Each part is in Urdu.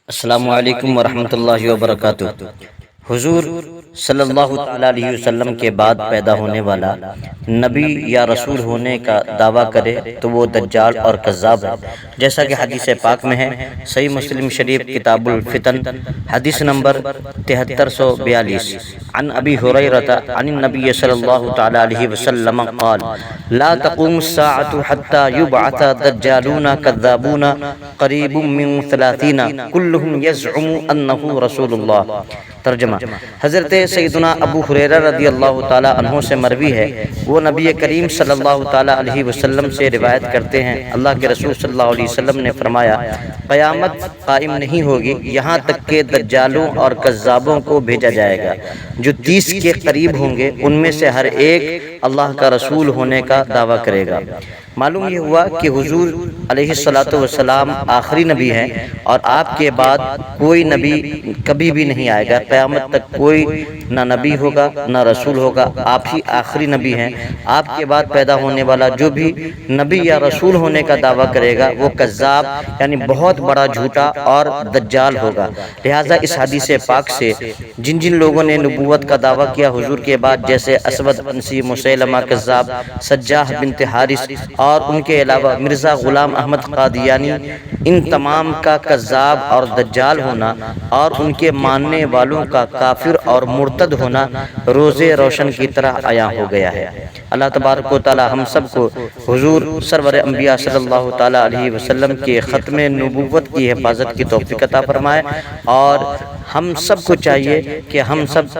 السلام علیکم ورحمۃ اللہ وبرکاتہ۔ حضور صلی اللہ تعالیٰ علیہ وسلم کے بعد پیدا ہونے والا نبی یا رسول ہونے کا دعویٰ کرے تو وہ دجال اور کذاب ہے، جیسا کہ حدیث پاک میں ہے۔ صحیح مسلم شریف کتاب الفتن حدیث نمبر 7342 عن ابی ہریرہ عن النبی صلی اللہ تعالیٰ علیہ وسلم قال لا تقوم الساعة حتى يبعث دجالون كذابون قریب من 30 كلهم يزعم انه رسول اللہ۔ ترجمہ: حضرت سیدنا ابو ہریرہ رضی اللہ تعالیٰ عنہ سے مروی ہے، وہ نبی کریم صلی اللہ تعالیٰ علیہ وسلم سے روایت کرتے ہیں، اللہ کے رسول صلی اللہ علیہ وسلم نے فرمایا، قیامت قائم نہیں ہوگی یہاں تک کہ دجالوں اور کذابوں کو بھیجا جائے گا، جو 30 کے قریب ہوں گے، ان میں سے ہر ایک اللہ کا رسول ہونے کا دعویٰ کرے گا۔ معلوم یہ ہوا کہ حضور علیہ الصلوۃ والسلام آخری نبی ہیں، اور آپ کے بعد کوئی نبی کبھی بھی نہیں آئے گا، قیامت تک کوئی نہ نبی ہوگا نہ رسول ہوگا، آپ ہی آخری نبی ہیں۔ آپ کے بعد پیدا ہونے والا جو بھی نبی یا رسول ہونے کا دعویٰ کرے گا وہ کذاب یعنی بہت بڑا جھوٹا اور دجال ہوگا۔ لہٰذا اس حدیث پاک سے جن لوگوں نے نبوت کا دعویٰ کیا حضور کے بعد، جیسے اسود عنسی، مسیلمہ کذاب، سجاح بنت حارث اور ان کے علاوہ مرزا غلام احمد قادیانی، ان تمام کا کذاب اور دجال ہونا اور ان کے ماننے والوں کا کافر اور مرتد ہونا روزے روشن کی طرح عیاں ہو گیا ہے۔ اللہ تبارک و تعالی ہم سب کو حضور سرور انبیاء صلی اللہ تعالی علیہ وسلم کے ختم نبوت کی حفاظت کی توفیق عطا فرمائے، اور ہم سب کو چاہیے کہ ہم سب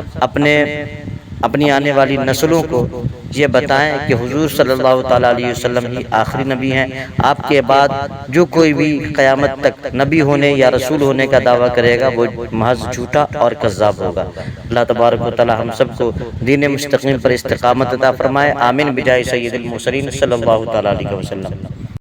اپنی آنے والی نسلوں کو یہ بتائیں کہ حضور صلی اللہ تعالیٰ علیہ وسلم ہی آخری نبی ہیں۔ آپ کے بعد جو کوئی بھی قیامت تک نبی ہونے یا رسول ہونے کا دعویٰ کرے گا وہ محض جھوٹا اور کذاب ہوگا۔ اللہ تبارک و تعالی ہم سب کو دین مستقیم پر استقامت عطا فرمائے، آمین بجائے سید المرسلین صلی اللہ تعالیٰ علیہ وسلم۔